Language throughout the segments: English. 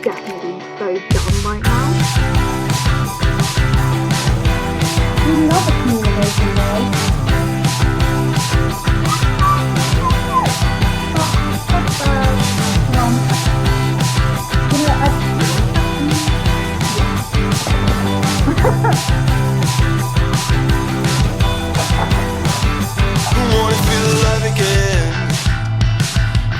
definitely so dumb right now. We love a communication noise. I wanna feel alive again.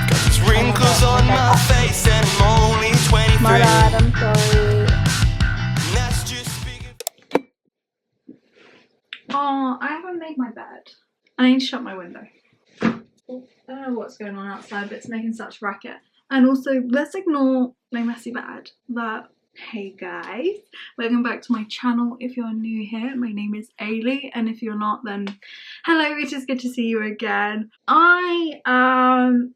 Got these wrinkles on my face and I'm only 23. My bad, I'm sorry. And that's just speaking. Oh, I haven't made my bed. I need to shut my window. I don't know what's going on outside, but it's making such racket. And also, let's ignore my messy bed. But hey guys, welcome back to my channel. If you're new here, my name is Eilidh, and if you're not, then hello, it is good to see you again. I am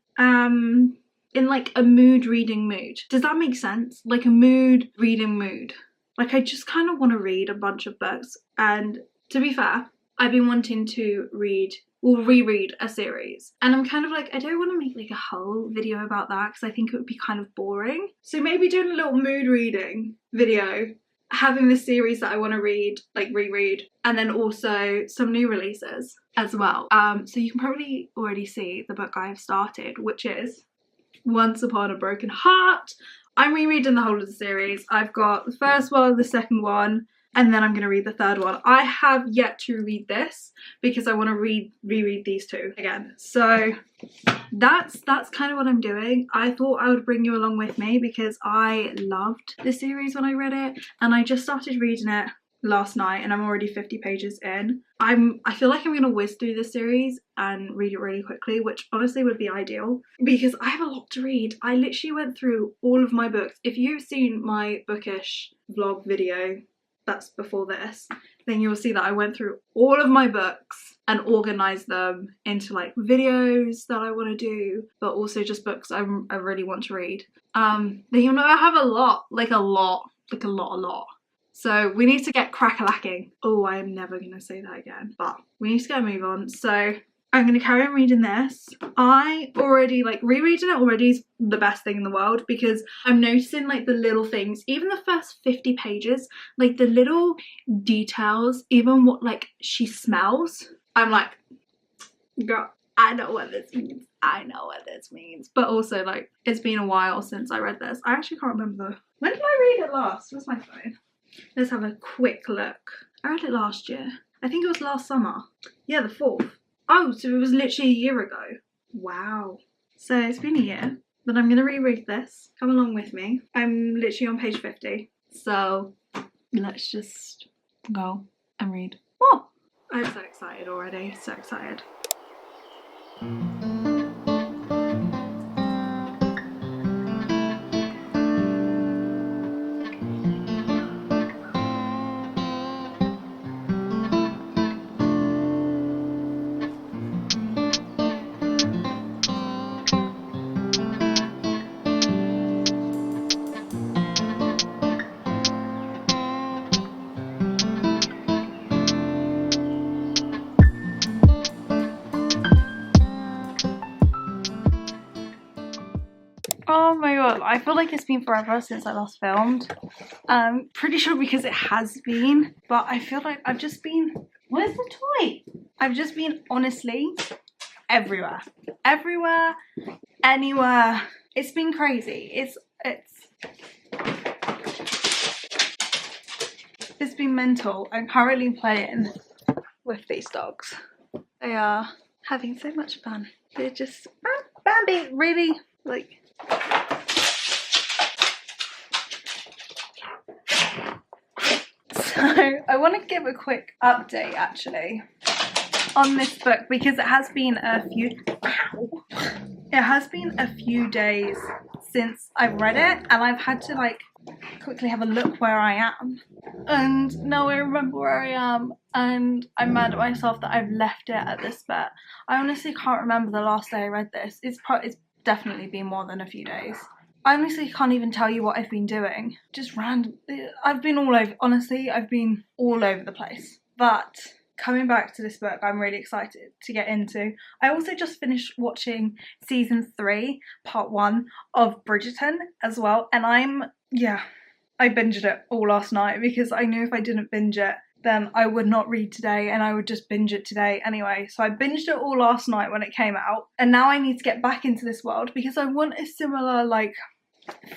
in like a mood reading mood. Does that make sense? Like a mood reading mood. Like I just kind of want to read a bunch of books, and to be fair, I've been wanting to reread a series, and I'm kind of like, I don't want to make like a whole video about that because I think it would be kind of boring. So maybe doing a little mood reading video, having this series that I want to read, like reread, and then also some new releases as well. So you can probably already see the book I've started, which is Once Upon a Broken Heart. I'm rereading the whole of the series. I've got the first one, the second one, and then I'm going to read the third one. I have yet to read this because I want to reread these two again. So that's kind of what I'm doing. I thought I would bring you along with me because I loved the series when I read it, and I just started reading it last night and I'm already 50 pages in. I feel like I'm going to whiz through this series and read it really quickly, which honestly would be ideal because I have a lot to read. I literally went through all of my books. If you've seen my bookish vlog video that's before this, then you'll see that I went through all of my books and organized them into like videos that I want to do, but also just books I really want to read. Then you'll know I have a lot. So we need to get crack-a-lacking. Oh, I am never going to say that again. But we need to go move on. So I'm going to carry on reading this. I already, like, rereading it already is the best thing in the world because I'm noticing, like, the little things. Even the first 50 pages, like, the little details, even what, like, she smells. I'm like, girl, I know what this means. I know what this means. But also, like, it's been a while since I read this. I actually can't remember. When did I read it last? Where's my phone? Let's have a quick look. I read it last year. I think it was last summer. Yeah, the 4th. Oh, so it was literally a year ago. Wow. So it's been a year, but I'm going to reread this. Come along with me. I'm literally on page 50. So let's just go and read. Oh, I'm so excited already. So excited. Oh my god, I feel like it's been forever since I last filmed. Pretty sure because it has been, but I feel like I've just been, where's the toy? I've just been honestly everywhere. Everywhere, anywhere. It's been crazy. It's been mental. I'm currently playing with these dogs. They are having so much fun. They're just, Bambi, really, like, so I want to give a quick update actually on this book because it has been a few days since I've read it, and I've had to like quickly have a look where I am, and now I remember where I am, and I'm mad at myself that I've left it at this bit. I honestly can't remember the last day I read this. It's definitely been more than a few days. I honestly can't even tell you what I've been doing. Just random. I've been all over. Honestly, I've been all over the place. But coming back to this book, I'm really excited to get into. I also just finished watching season 3, part 1 of Bridgerton as well. And I binged it all last night because I knew if I didn't binge it, then I would not read today and I would just binge it today anyway. So I binged it all last night when it came out. And now I need to get back into this world because I want a similar, like,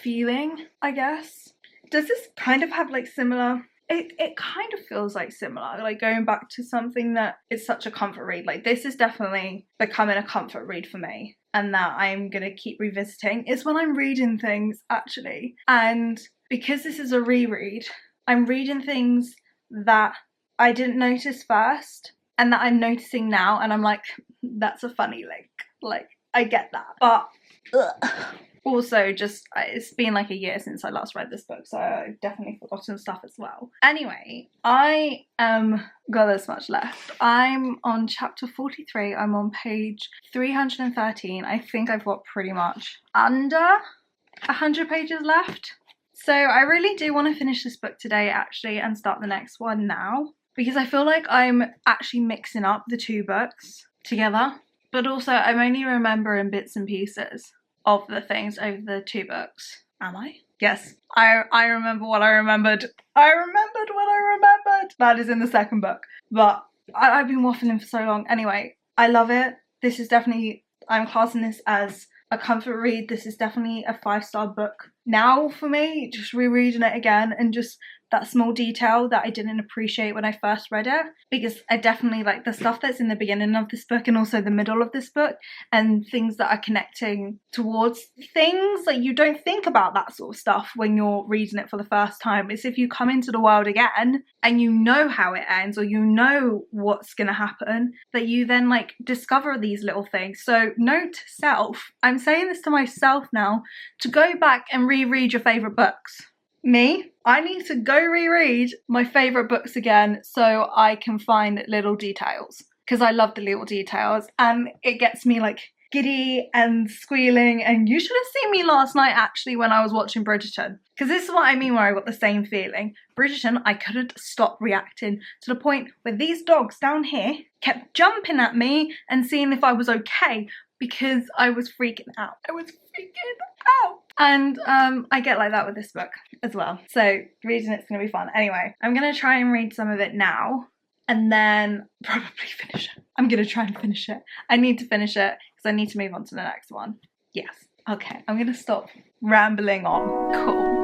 feeling, I guess. Does this kind of have, like, similar... It kind of feels like similar, like going back to something that is such a comfort read. Like, this is definitely becoming a comfort read for me and that I'm going to keep revisiting. It's when I'm reading things, actually. And because this is a reread, I'm reading things that I didn't notice first and that I'm noticing now, and I'm like, that's a funny link. Like, I get that. But also, just, it's been like a year since I last read this book, so I've definitely forgotten stuff as well. Anyway, I got this much left. I'm on chapter 43. I'm on page 313. I think I've got pretty much under 100 pages left. So I really do want to finish this book today, actually, and start the next one now, because I feel like I'm actually mixing up the two books together, but also I'm only remembering bits and pieces of the things over the two books. Am I? Yes, I remember what I remembered. I remembered what I remembered. That is in the second book, but I've been waffling for so long. Anyway, I love it. This is definitely, I'm classing this as a comfort read. This is definitely a 5-star book now for me, just rereading it again, and just that small detail that I didn't appreciate when I first read it, because I definitely like the stuff that's in the beginning of this book and also the middle of this book, and things that are connecting towards things. Like, you don't think about that sort of stuff when you're reading it for the first time. It's if you come into the world again and you know how it ends, or you know what's gonna happen, that you then like discover these little things. So note to self, I'm saying this to myself now, to go back and reread your favourite books. Me, I need to go reread my favourite books again so I can find little details, because I love the little details and it gets me like giddy and squealing. And you should have seen me last night actually when I was watching Bridgerton, because this is what I mean where I got the same feeling. Bridgerton, I couldn't stop reacting to the point where these dogs down here kept jumping at me and seeing if I was okay, because I was freaking out. I was freaking out. And I get like that with this book as well. So reading it's going to be fun. Anyway, I'm going to try and read some of it now and then probably finish it. I'm going to try and finish it. I need to finish it because I need to move on to the next one. Yes. Okay, I'm going to stop rambling on. Cool.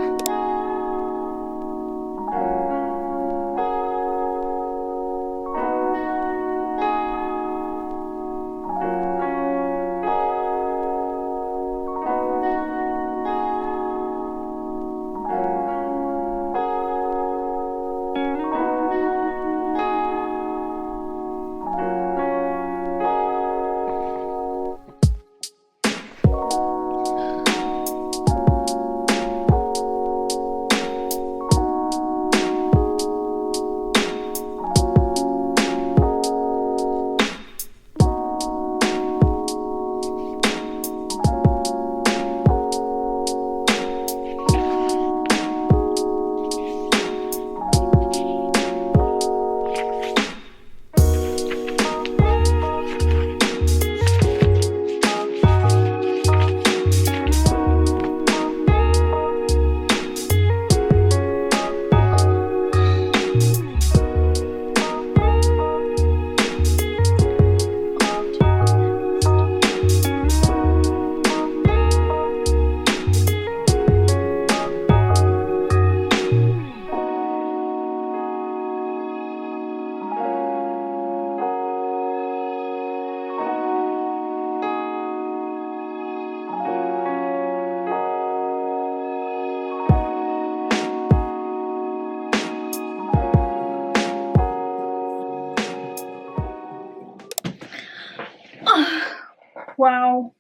Wow.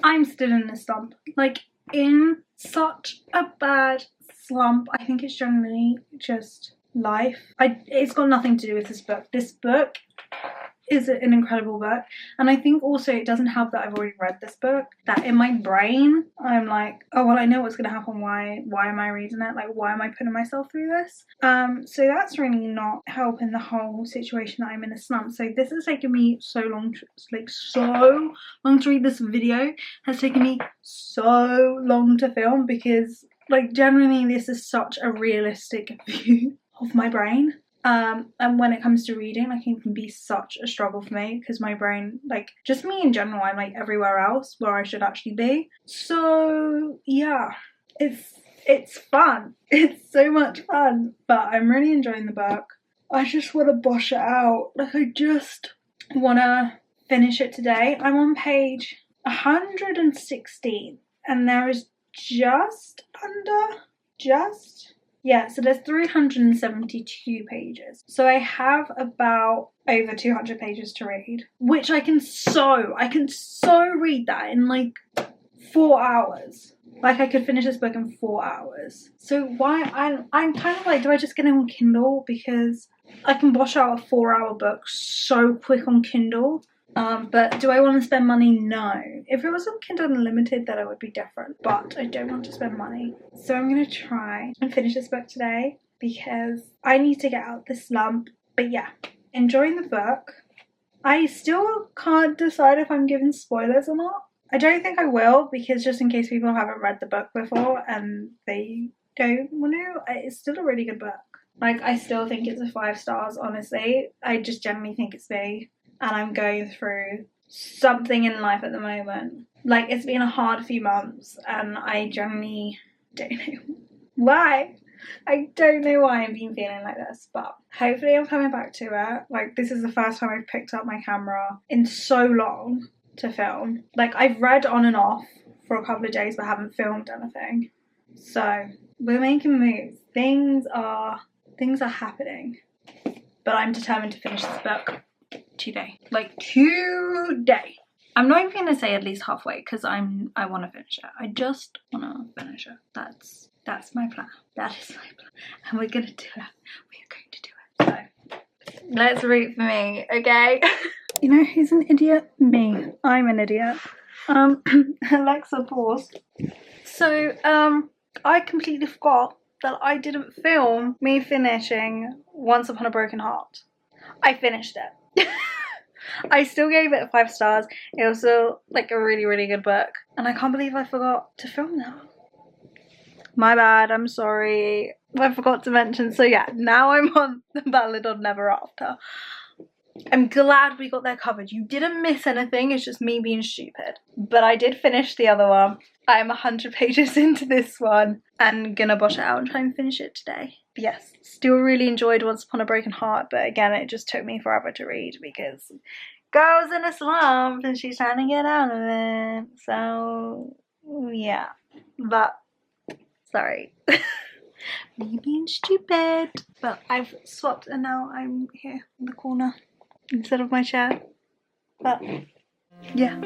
I'm still in a slump. Like, in such a bad slump. I think it's generally just life. It's got nothing to do with this book. This book is an incredible book. And I think also it doesn't help that I've already read this book, that in my brain I'm like, oh well, I know what's going to happen, why am I reading it, like why am I putting myself through this? So that's really not helping the whole situation that I'm in a slump. So this has taken me so long to read. This video has taken me so long to film because like generally this is such a realistic view of my brain. And when it comes to reading, like it can be such a struggle for me because my brain, like just me in general, I'm like everywhere else where I should actually be. So yeah, it's fun. It's so much fun, but I'm really enjoying the book. I just want to bosh it out. Like I just want to finish it today. I'm on page 116 and there is so there's 372 pages. So I have about over 200 pages to read, which I can so read that in like 4 hours. Like I could finish this book in 4 hours. So why I'm kind of like, do I just get it on Kindle? Because I can bosh out a 4-hour book so quick on Kindle. But do I want to spend money? No. If it was on Kindle Unlimited, then it would be different. But I don't want to spend money. So I'm going to try and finish this book today because I need to get out this slump. But yeah, enjoying the book. I still can't decide if I'm giving spoilers or not. I don't think I will because just in case people haven't read the book before and they don't want to, it's still a really good book. Like, I still think it's a 5 stars, honestly. I just generally think it's me. And I'm going through something in life at the moment. Like, it's been a hard few months and I generally don't know why. I don't know why I've been feeling like this, but hopefully I'm coming back to it. Like, this is the first time I've picked up my camera in so long to film. Like, I've read on and off for a couple of days but haven't filmed anything. So, we're making moves. Things are happening. But I'm determined to finish this book. Today. I'm not even going to say at least halfway because I want to finish it. I just want to finish it. That's my plan. That is my plan. And we're going to do it. We're going to do it. So, let's root for me, okay? You know who's an idiot? Me. I'm an idiot. Alexa, pause. So, I completely forgot that I didn't film me finishing Once Upon a Broken Heart. I finished it. I still gave it 5 stars. It was still like a really, really good book. And I can't believe I forgot to film that. My bad, I'm sorry. I forgot to mention. So yeah, now I'm on the Ballad of Never After. I'm glad we got that covered. You didn't miss anything. It's just me being stupid. But I did finish the other one. I'm 100 pages into this one. And gonna bosh it out and try and finish it today. But yes, still really enjoyed Once Upon a Broken Heart. But again, it just took me forever to read because girl's in a slump and she's trying to get out of it. So yeah. But sorry. Me being stupid. But I've swapped and now I'm here in the corner instead of my chair. But yeah.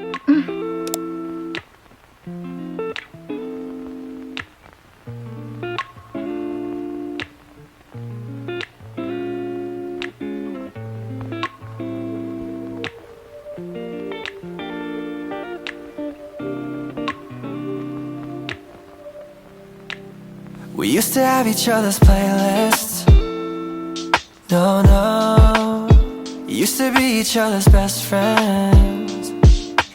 We used to have each other's playlists. No, used to be each other's best friends.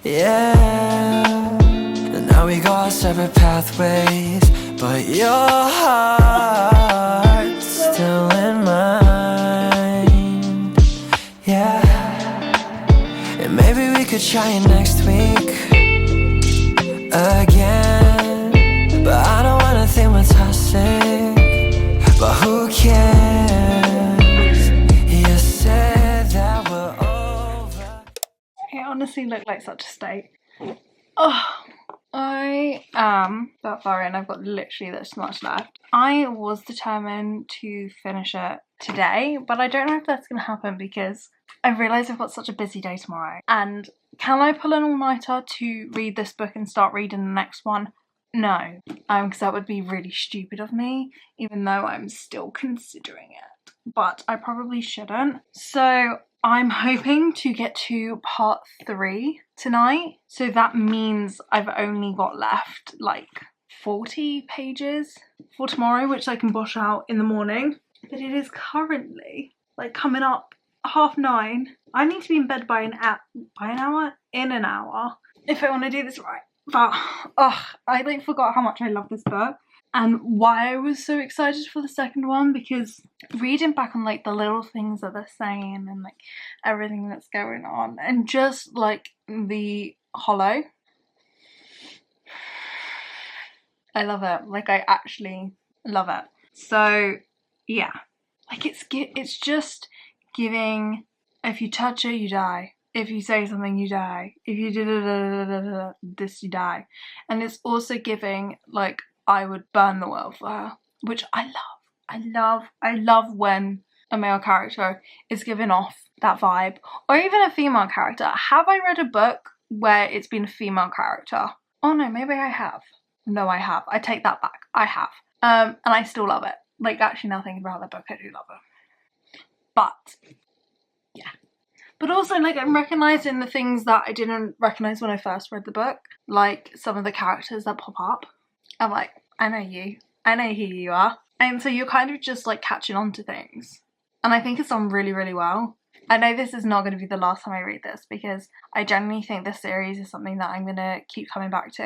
Yeah. And now we go our separate pathways, but your heart's still in mine. Yeah. And maybe we could try it next week again. But I don't wanna think we're toxic, but who cares? You said that we're over. It honestly looked like such a state. Oh, I am that far in. I've got literally this much left. I was determined to finish it today, but I don't know if that's going to happen because I realised I've got such a busy day tomorrow. And can I pull an all-nighter to read this book and start reading the next one? No, because that would be really stupid of me, even though I'm still considering it. But I probably shouldn't. So I'm hoping to get to part 3 tonight. So that means I've only got left like 40 pages for tomorrow, which I can bosh out in the morning. But it is currently like coming up 9:30. I need to be in bed by an hour? In an hour, if I want to do this right. But I like forgot how much I love this book and why I was so excited for the second one, because reading back on like the little things that they're saying and like everything that's going on, and just like the hollow, I love it. Like, I actually love it. So yeah, like it's just giving, if you touch it, you die. If you say something, you die. If you do this, you die. And it's also giving, like, I would burn the world for her, which I love. I love when a male character is giving off that vibe, or even a female character. Have I read a book where it's been a female character? Oh no, maybe I have. No, I have. I take that back. I have. And I still love it. Like, actually, now thinking about the book, I do love it. But yeah. But also, like, I'm recognising the things that I didn't recognise when I first read the book. Like, some of the characters that pop up. I'm like, I know you. I know who you are. And so you're kind of just, like, catching on to things. And I think it's done really, really well. I know this is not going to be the last time I read this, because I genuinely think this series is something that I'm going to keep coming back to.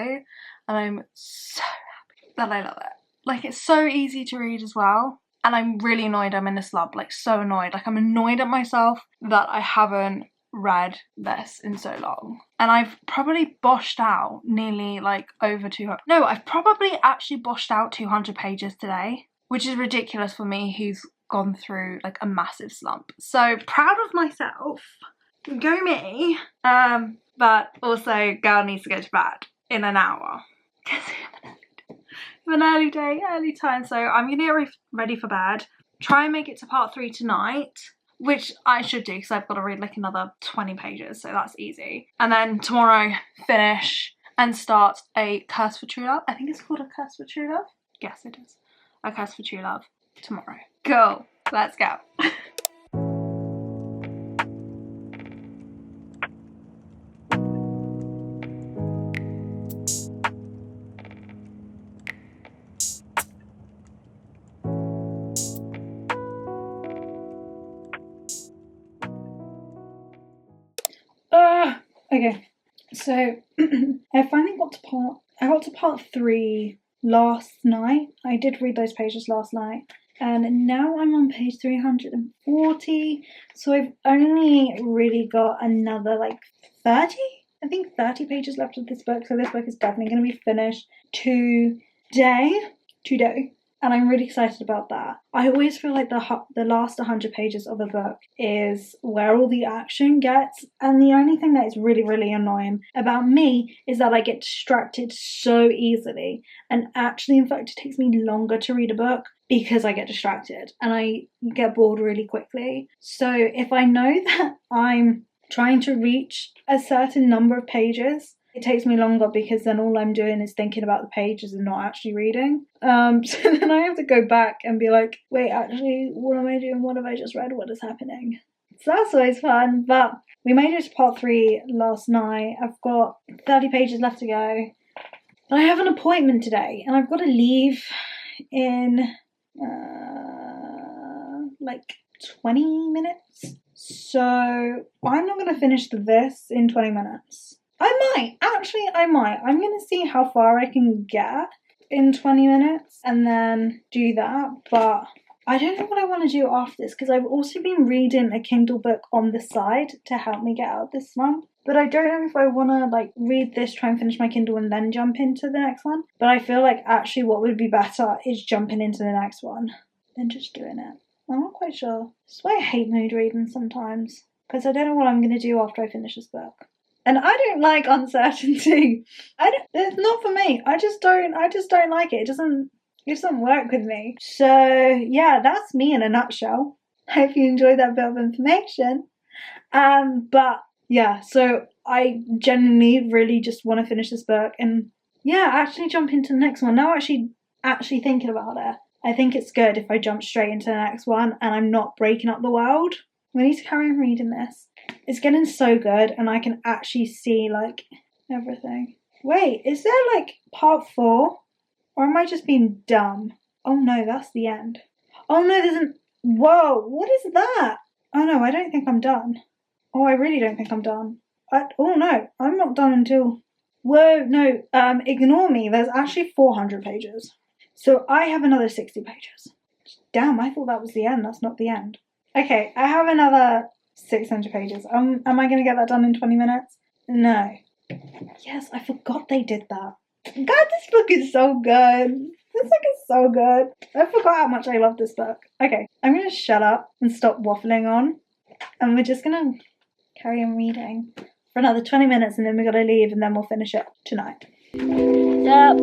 And I'm so happy that I love it. Like, it's so easy to read as well. And I'm really annoyed I'm in a slump, like so annoyed. Like, I'm annoyed at myself that I haven't read this in so long. And I've probably boshed out nearly like over 200. No, I've probably actually boshed out 200 pages today, which is ridiculous for me who's gone through like a massive slump. So proud of myself. Go me. But also, girl needs to go to bed in an hour. An early day, early time, so I'm gonna get ready for bed, try and make it to part 3 tonight, which I should do because I've got to read like another 20 pages, so that's easy. And then tomorrow finish and start A Curse for True Love. I think it's called A Curse for True Love. Yes, it is. A Curse for True Love tomorrow. Go, let's go. Okay, so I finally got to part 3 last night. I did read those pages last night, and now I'm on page 340, so I've only really got another like 30 pages left of this book, so this book is definitely going to be finished today, and I'm really excited about that. I always feel like the last 100 pages of a book is where all the action gets, and the only thing that is really, really annoying about me is that I get distracted so easily, and actually, in fact, it takes me longer to read a book because I get distracted, and I get bored really quickly. So if I know that I'm trying to reach a certain number of pages, it takes me longer because then all I'm doing is thinking about the pages and not actually reading. So then I have to go back and be like, wait, actually, what am I doing? What have I just read? What is happening? So that's always fun. But we made it to part 3 last night. I've got 30 pages left to go. But I have an appointment today and I've got to leave in like 20 minutes. So I'm not going to finish this in 20 minutes. I might. I'm going to see how far I can get in 20 minutes and then do that. But I don't know what I want to do after this, because I've also been reading a Kindle book on the side to help me get out of this slump. But I don't know if I want to like read this, try and finish my Kindle and then jump into the next one. But I feel like actually what would be better is jumping into the next one than just doing it. I'm not quite sure. That's why I hate mood reading sometimes, because I don't know what I'm going to do after I finish this book. And I don't like uncertainty. It's not for me. I just don't like it. It doesn't work with me. So yeah, that's me in a nutshell. Hope you enjoyed that bit of information. But yeah, so I genuinely really just want to finish this book and yeah, actually jump into the next one. Now actually thinking about it, I think it's good if I jump straight into the next one and I'm not breaking up the world. We need to carry on reading this. It's getting so good, and I can actually see, like, everything. Wait, is there, like, part 4? Or am I just being dumb? Oh no, that's the end. Oh no, there's an... Whoa, what is that? Oh no, I don't think I'm done. Oh, I really don't think I'm done. Oh no, I'm not done until... Whoa, no, ignore me. There's actually 400 pages. So I have another 60 pages. Damn, I thought that was the end. That's not the end. Okay, I have another 600 pages. Am I going to get that done in 20 minutes? No. Yes, I forgot they did that. God, this book is so good. This book is so good. I forgot how much I love this book. Okay, I'm going to shut up and stop waffling on. And we're just going to carry on reading for another 20 minutes, and then we're going to leave, and then we'll finish it tonight. Yep.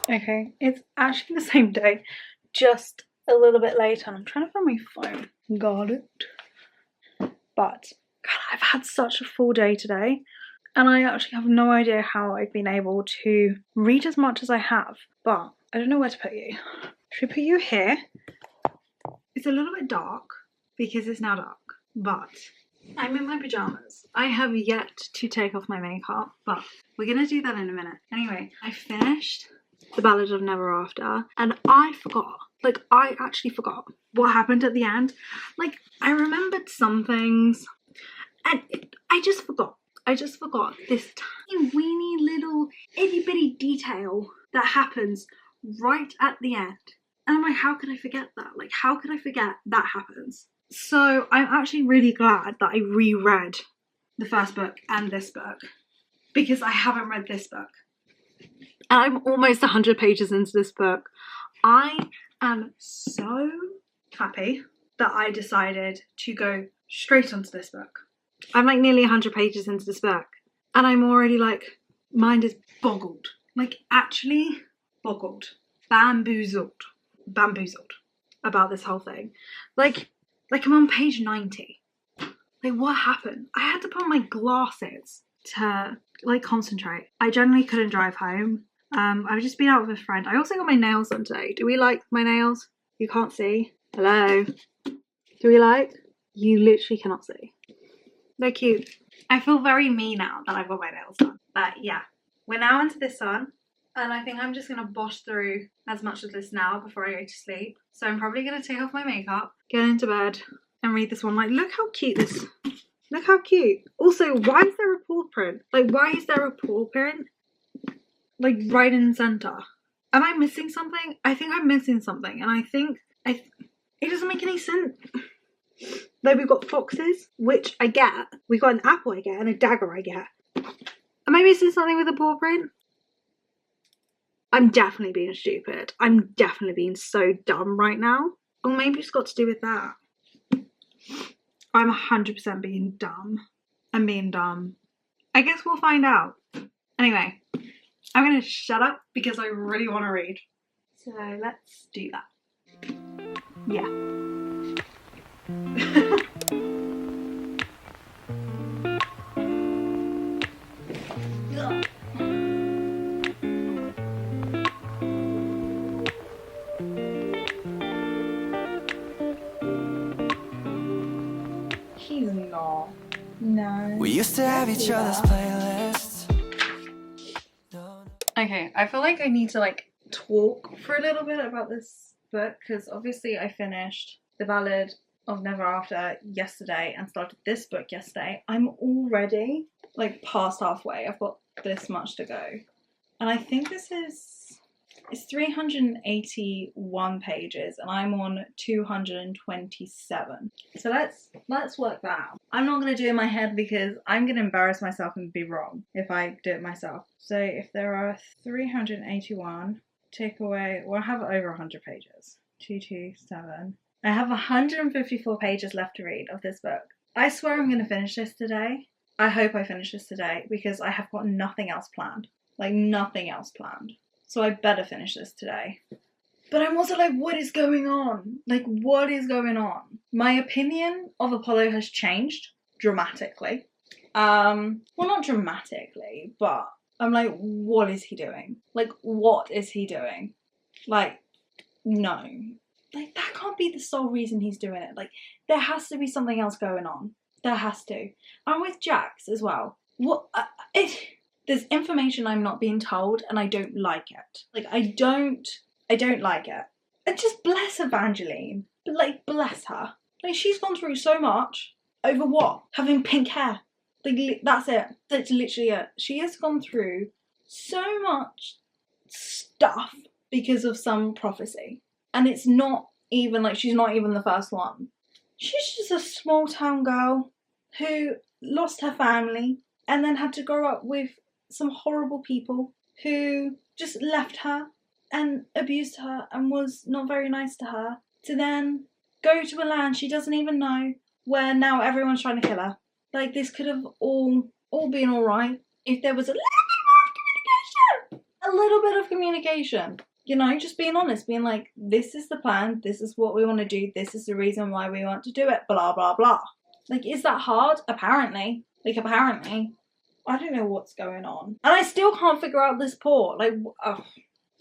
Okay, it's actually the same day, just a little bit later, and I'm trying to find my phone. Got it. But, God, I've had such a full day today, and I actually have no idea how I've been able to read as much as I have, but I don't know where to put you. Should we put you here? It's a little bit dark, because it's now dark, but I'm in my pyjamas. I have yet to take off my makeup, but we're going to do that in a minute. Anyway, I finished The Ballad of Never After, and I forgot. Like, I actually forgot what happened at the end. Like, I remembered some things, and I just forgot. I just forgot this tiny weeny little itty bitty detail that happens right at the end. And I'm like, how could I forget that? Like, how could I forget that happens? So I'm actually really glad that I reread the first book and this book, because I haven't read this book. And I'm almost 100 pages into this book. I am so happy that I decided to go straight onto this book. I'm like nearly 100 pages into this book, and I'm already like, mind is boggled. Like, actually boggled. Bamboozled about this whole thing. Like I'm on page 90. Like, what happened? I had to put on my glasses to like concentrate. I generally couldn't drive home. I've just been out with a friend. I also got my nails done today. Do we like my nails? You can't see. Hello. Do we like? You literally cannot see. They're cute. I feel very me now that I've got my nails done. But yeah, we're now into this one. And I think I'm just going to bosh through as much of this now before I go to sleep. So I'm probably going to take off my makeup, get into bed, and read this one. Like, look how cute this... Look how cute. Also, why is there a paw print? Like, why is there a paw print? Like, right in the centre. Am I missing something? I think I'm missing something. And I think... it doesn't make any sense. Like, we've got foxes, which I get. We've got an apple I get and a dagger I get. Am I missing something with a paw print? I'm definitely being stupid. I'm definitely being so dumb right now. Or maybe it's got to do with that. I'm 100% being dumb. I'm being dumb. I guess we'll find out. Anyway, I'm going to shut up because I really want to read. So let's do that. Yeah. He's not. No. We used to have each other's playlists. Okay, I feel like I need to like talk for a little bit about this book because obviously I finished The Ballad of Never After yesterday and started this book yesterday. I'm already like past halfway. I've got this much to go. And I think it's 381 pages and I'm on 227. So let's work that out. I'm not going to do it in my head because I'm going to embarrass myself and be wrong if I do it myself. So if there are 381, take away, well, I have over 100 pages. 227. I have 154 pages left to read of this book. I swear I'm going to finish this today. I hope I finish this today because I have got nothing else planned. Like nothing else planned. So I better finish this today. But I'm also like, what is going on? Like, what is going on? My opinion of Apollo has changed dramatically. Well, not dramatically, but I'm like, what is he doing? Like, what is he doing? Like, no. Like, that can't be the sole reason he's doing it. Like, there has to be something else going on. There has to. And with Jax as well. What? There's information I'm not being told and I don't like it. Like, I don't like it. And just bless Evangeline. Like, bless her. Like, she's gone through so much. Over what? Having pink hair. Like, that's it. That's literally it. She has gone through so much stuff because of some prophecy. And it's not even, like, she's not even the first one. She's just a small town girl who lost her family and then had to grow up with some horrible people who just left her and abused her and was not very nice to her, to then go to a land she doesn't even know where now everyone's trying to kill her. Like, this could have all been alright if there was a little bit of communication. You know, just being honest, being like, this is the plan, this is what we want to do, this is the reason why we want to do it, blah, blah, blah. Like, is that hard? Apparently. Like, apparently. I don't know what's going on. And I still can't figure out this port. Like,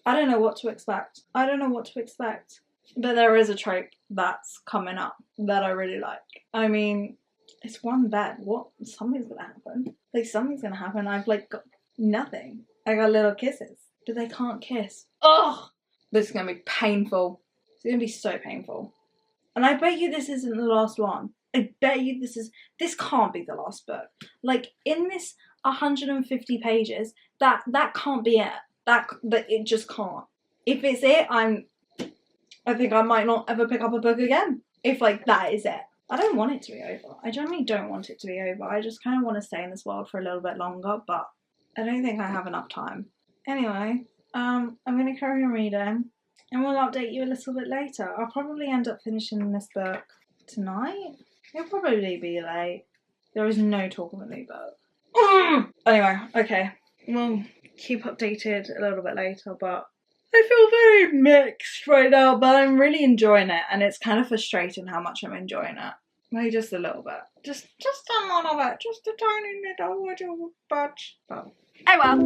I don't know what to expect. I don't know what to expect. But there is a trope that's coming up that I really like. I mean, it's one bed. What? Something's gonna happen. Like, something's gonna happen. I've, like, got nothing. I got little kisses. But they can't kiss. Ugh! This is gonna be painful. It's gonna be so painful. And I bet you this isn't the last one. I bet you this can't be the last book. Like, in this 150 pages, that can't be it. That it just can't. If it's it, I think I might not ever pick up a book again. If, like, that is it. I don't want it to be over. I generally don't want it to be over. I just kind of want to stay in this world for a little bit longer, but I don't think I have enough time. Anyway, I'm going to carry on reading, and we'll update you a little bit later. I'll probably end up finishing this book tonight. It'll probably be late. There is no talk of a new book. Anyway, okay. We'll keep updated a little bit later, but I feel very mixed right now, but I'm really enjoying it, and it's kind of frustrating how much I'm enjoying it. Maybe just a little bit. Just a little bit. Just a tiny little budge. Oh well.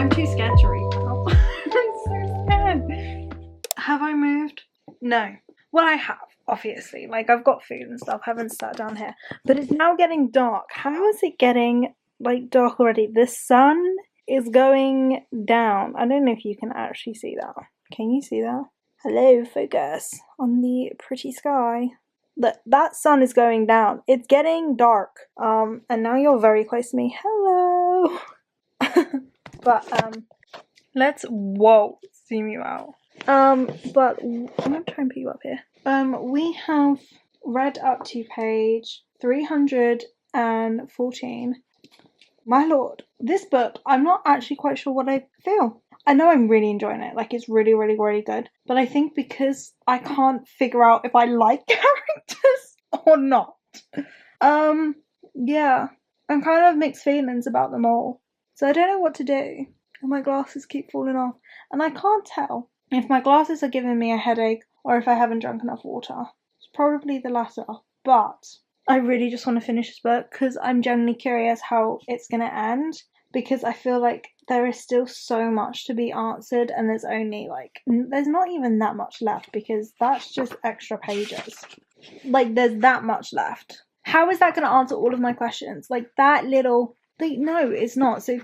I'm too scared to read now. I'm so scared. Have I moved? No. Well, I have, obviously. Like, I've got food and stuff. I haven't sat down here. But it's now getting dark. How is it getting, like, dark already? The sun is going down. I don't know if you can actually see that. Can you see that? Hello, focus on the pretty sky. Look, that sun is going down. It's getting dark. And now you're very close to me. Hello. But, let's, whoa, zoom you out. But I'm gonna try and put you up here. We have read up to page 314. My lord, this book, I'm not actually quite sure what I feel. I know I'm really enjoying it, like it's really, really, really good. But I think because I can't figure out if I like characters or not. Yeah, I'm kind of mixed feelings about them all. So I don't know what to do. And my glasses keep falling off. And I can't tell if my glasses are giving me a headache or if I haven't drunk enough water. It's probably the latter. But I really just want to finish this book because I'm genuinely curious how it's going to end. Because I feel like there is still so much to be answered and there's only like, there's not even that much left because that's just extra pages. Like there's that much left. How is that going to answer all of my questions? Like that little, like no, it's not. So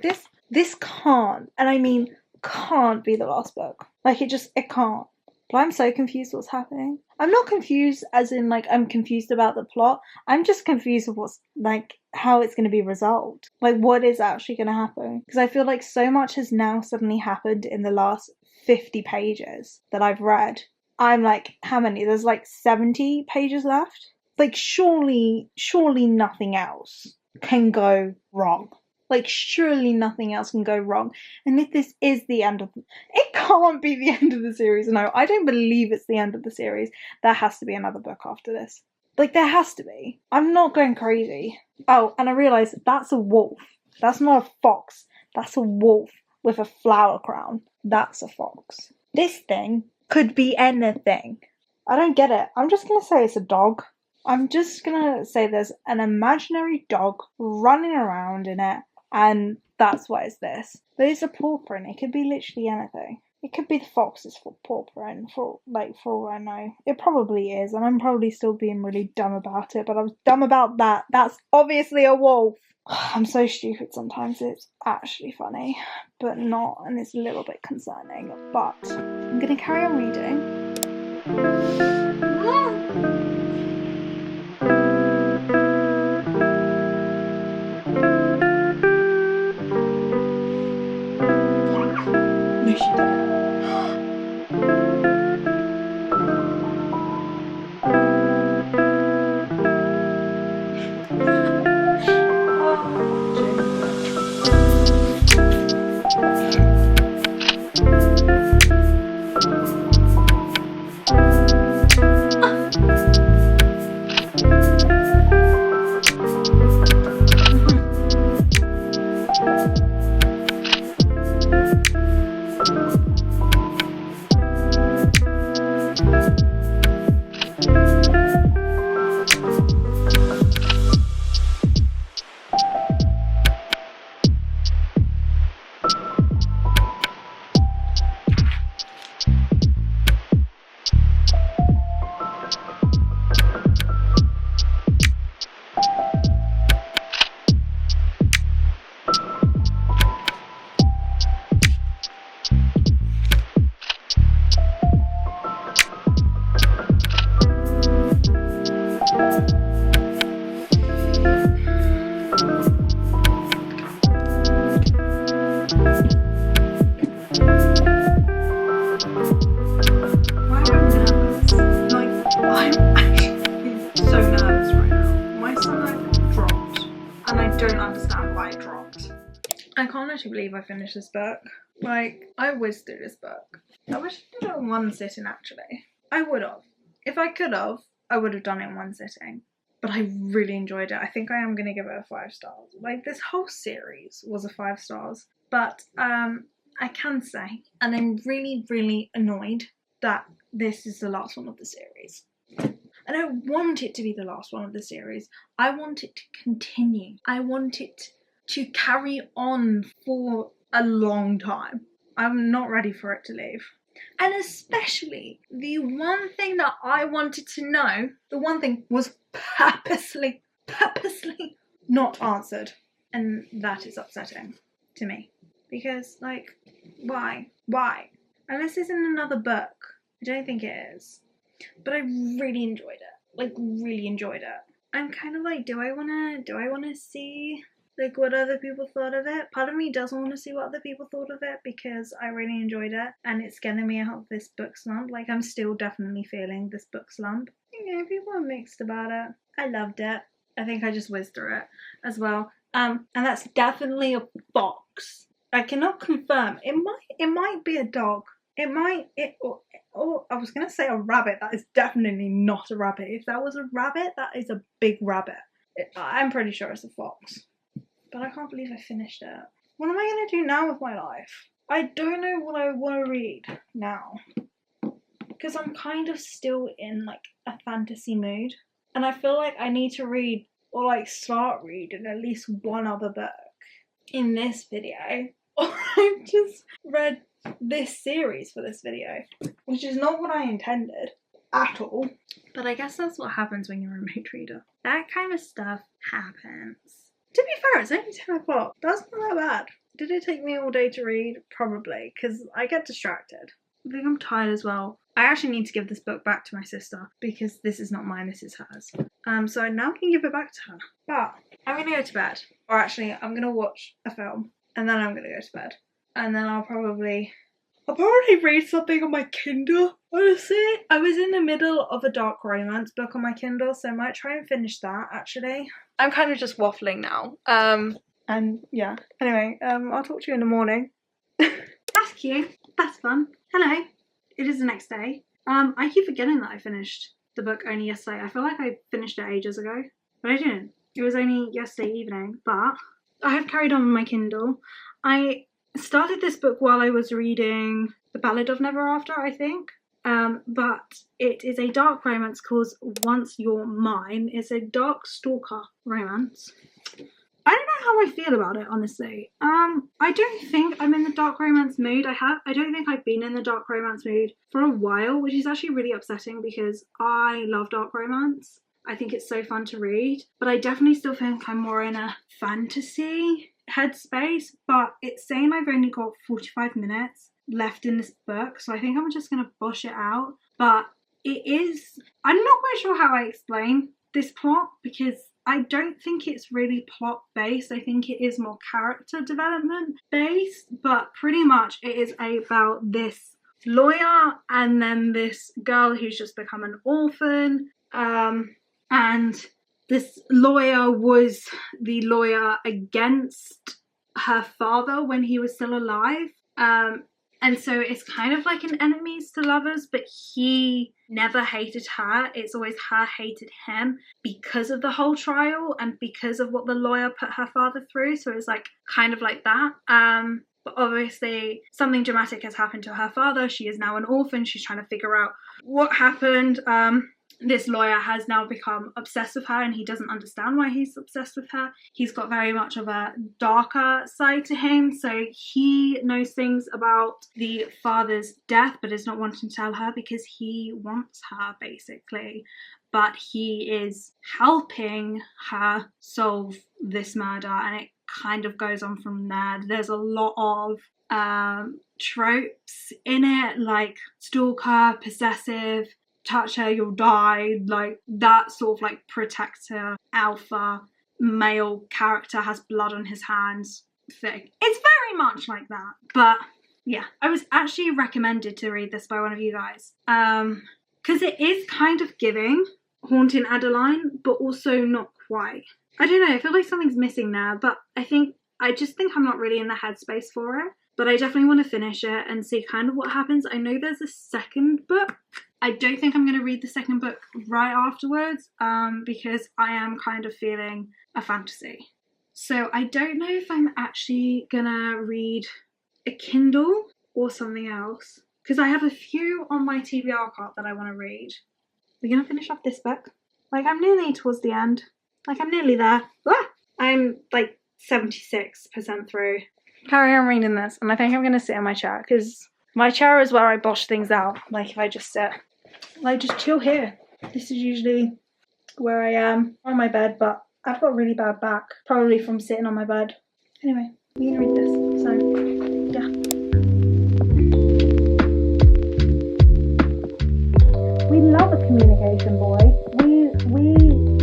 this can't, and I mean can't be the last book. Like it can't. But I'm so confused what's happening. I'm not confused as in like I'm confused about the plot. I'm just confused with what's like how it's going to be resolved. Like what is actually going to happen. Because I feel like so much has now suddenly happened in the last 50 pages that I've read. I'm like, how many? There's like 70 pages left? Like surely nothing else can go wrong. Like, surely nothing else can go wrong. And if this is the end of... It can't be the end of the series. No, I don't believe it's the end of the series. There has to be another book after this. Like, there has to be. I'm not going crazy. Oh, and I realised that's a wolf. That's not a fox. That's a wolf with a flower crown. That's a fox. This thing could be anything. I don't get it. I'm just going to say it's a dog. I'm just going to say there's an imaginary dog running around in it. And that's what is this. But it's a paw print. It could be literally anything. It could be the fox's paw print, for all I know. It probably is, and I'm probably still being really dumb about it, but I was dumb about that. That's obviously a wolf. I'm so stupid sometimes. It's actually funny, but not, and it's a little bit concerning. But I'm going to carry on reading. No, she didn't. I can't actually believe I finished this book. Like, I whizzed through this book. I wish I did it in one sitting, actually. I would have. If I could have, I would have done it in one sitting. But I really enjoyed it. I think I am going to give it a 5 stars. Like, this whole series was a 5 stars. But, I can say, and I'm really, really annoyed that this is the last one of the series. I don't want it to be the last one of the series. I want it to continue. I want it to carry on for a long time. I'm not ready for it to leave. And especially the one thing that I wanted to know, the one thing was purposely not answered. And that is upsetting to me. Because, like, why? Unless it's in another book. I don't think it is. But I really enjoyed it. Like, really enjoyed it. I'm kind of like, do I wanna see, like, what other people thought of it? Part of me doesn't want to see what other people thought of it because I really enjoyed it and it's getting me out of this book slump. Like, I'm still definitely feeling this book slump. You know, people are mixed about it. I loved it. I think I just whizzed through it as well. And that's definitely a fox. I cannot confirm. It might be a dog. Or I was gonna say a rabbit. That is definitely not a rabbit. If that was a rabbit, that is a big rabbit. I'm pretty sure it's a fox. But I can't believe I finished it. What am I gonna do now with my life? I don't know what I want to read now. Because I'm kind of still in, like, a fantasy mood. And I feel like I need to read, or, like, start reading at least one other book in this video. Or I've just read this series for this video, which is not what I intended at all. But I guess that's what happens when you're a remote reader. That kind of stuff happens. To be fair, it's only 10 o'clock. That's not that bad. Did it take me all day to read? Probably, because I get distracted. I think I'm tired as well. I actually need to give this book back to my sister because this is not mine, this is hers. So I now can give it back to her. But I'm gonna go to bed. Or actually, I'm gonna watch a film and then I'm gonna go to bed. And then I'll probably read something on my Kindle, honestly. I was in the middle of a dark romance book on my Kindle, so I might try and finish that, actually. I'm kind of just waffling now. And yeah. Anyway, I'll talk to you in the morning. That's cute. That's fun. Hello. It is the next day. I keep forgetting that I finished the book only yesterday. I feel like I finished it ages ago, but I didn't. It was only yesterday evening, but I have carried on with my Kindle. I started this book while I was reading The Ballad of Never After, I think. But it is a dark romance called Once You're Mine. It's a dark stalker romance. I don't know how I feel about it, honestly. I don't think I'm in the dark romance mood. I don't think I've been in the dark romance mood for a while, which is actually really upsetting because I love dark romance. I think it's so fun to read, but I definitely still think I'm more in a fantasy headspace, but it's saying I've only got 45 minutes left in this book, so I think I'm just gonna push it out. But I'm not quite sure how I explain this plot because I don't think it's really plot based. I think it is more character development based, but pretty much it is about this lawyer and then this girl who's just become an orphan, and this lawyer was the lawyer against her father when he was still alive. And so it's kind of like an enemies to lovers, but he never hated her. It's always her hated him because of the whole trial and because of what the lawyer put her father through. So it's like kind of like that. But obviously something dramatic has happened to her father. She is now an orphan. She's trying to figure out what happened. This lawyer has now become obsessed with her and he doesn't understand why he's obsessed with her. He's got very much of a darker side to him, so he knows things about the father's death but is not wanting to tell her because he wants her, basically. But he is helping her solve this murder and it kind of goes on from there. There's a lot of tropes in it, like stalker, possessive, touch her, you'll die, like that sort of like protector, alpha, male character has blood on his hands thing. It's very much like that. But yeah, I was actually recommended to read this by one of you guys. Because it is kind of giving Haunting Adeline, but also not quite. I don't know, I feel like something's missing there, but I just think I'm not really in the headspace for it. But I definitely want to finish it and see kind of what happens. I know there's a second book. I don't think I'm going to read the second book right afterwards because I am kind of feeling a fantasy. So I don't know if I'm actually going to read a Kindle or something else because I have a few on my TBR cart that I want to read. We're going to finish off this book. Like, I'm nearly towards the end. Like, I'm nearly there. Ah! I'm like 76% through. carry on reading this, and I think I'm going to sit in my chair, because my chair is where I bosh things out. Like, if I just sit, like, just chill here. This is usually where I am on my bed, but I've got really bad back, probably from sitting on my bed. Anyway, we can read this, so, yeah. We love a communication boy.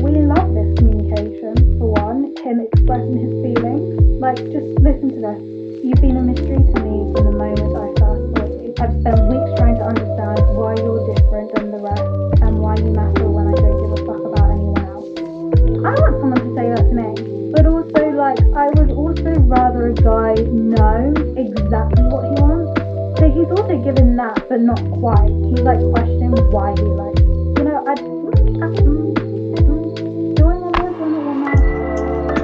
We love this communication, for one. Him expressing his feelings. Like, just listen to this. You've been a mystery to me from the moment I first saw you. I've spent weeks trying to understand why you're different than the rest and why you matter when I don't give a fuck about anyone else. I want someone to say that to me. But also, like, I would also rather a guy know exactly what he wants. So he's also given that, but not quite. He's like questioning why he likes. You know, do I want that? Do I not want that?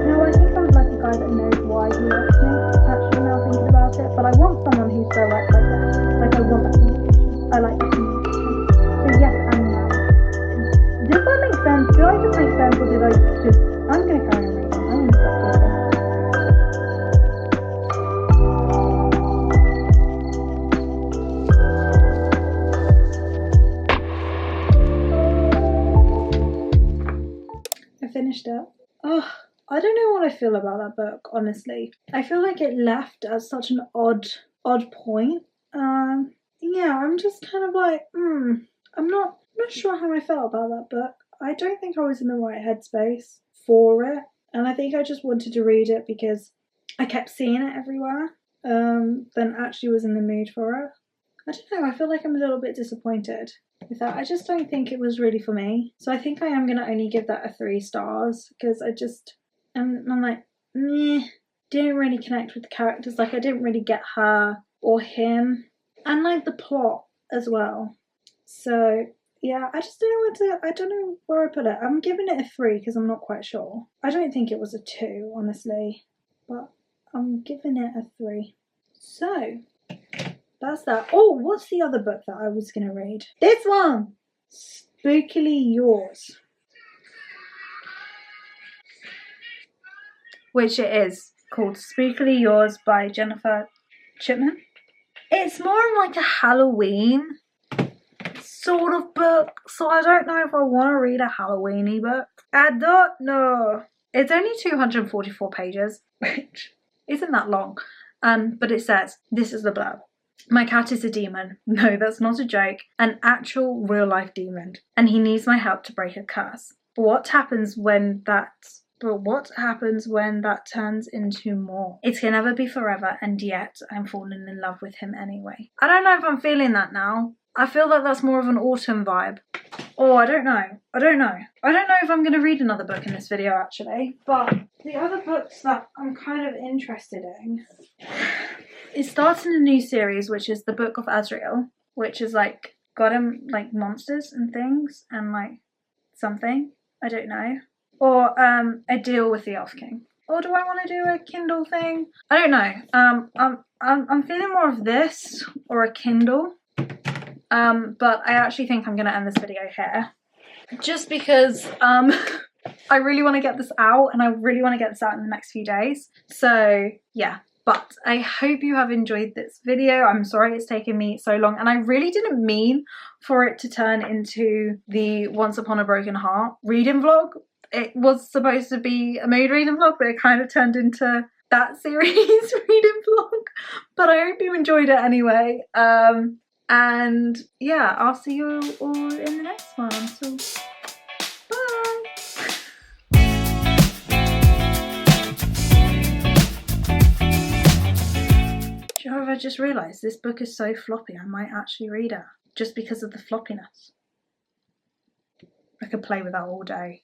No, I think I would like a guy that knows why he likes me. Actually, now thinking about it, but I want someone who's direct like that. Like, I want that communication. I like that communication. So yes and no. Does that make sense? Did I just make sense, or did I just? I'm gonna carry on reading. I'm gonna stop talking. Finished it. Oh, I don't know what I feel about that book, honestly. I feel like it left at such an odd point. Yeah, I'm just kind of like, I'm not sure how I felt about that book. I don't think I was in the right headspace for it, and I think I just wanted to read it because I kept seeing it everywhere, then actually was in the mood for it. I don't know, I feel like I'm a little bit disappointed with that. I just don't think it was really for me. So I think I am going to only give that a 3 stars, because I'm like, meh, didn't really connect with the characters. Like, I didn't really get her or him, and like the plot as well. So yeah, I just I don't know where I put it. I'm giving it a 3 because I'm not quite sure. I don't think it was a 2, honestly, but I'm giving it a 3. So that's that. Oh, what's the other book that I was going to read? This one! Spookily Yours. Which it is called Spookily Yours by Jennifer Chipman. It's more like a Halloween sort of book, so I don't know if I want to read a Halloween-y book. I don't know. It's only 244 pages, which isn't that long. But it says, this is the blurb. My cat is a demon. No, that's not a joke. An actual real-life demon. And he needs my help to break a curse. But what happens when that turns into more? It can never be forever, and yet I'm falling in love with him anyway. I don't know if I'm feeling that now. I feel like that's more of an autumn vibe. Oh, I don't know if I'm going to read another book in this video, actually. But the other books that I'm kind of interested in, it starts in a new series, which is the Book of Azrael, which is like got him like monsters and things and like something, I don't know, or a deal with the Elf King. Or do I want to do a Kindle thing? I don't know. I'm feeling more of this or a Kindle. But I actually think I'm going to end this video here, just because I really want to get this out, and I really want to get this out in the next few days. So yeah, but I hope you have enjoyed this video. I'm sorry it's taken me so long, and I really didn't mean for it to turn into the Once Upon a Broken Heart reading vlog. It was supposed to be a mood reading vlog, but it kind of turned into that series reading vlog. But I hope you enjoyed it anyway. And yeah, I'll see you all in the next one. So, bye! Do you know what I just realised? This book is so floppy, I might actually read it. Just because of the floppiness. I could play with that all day.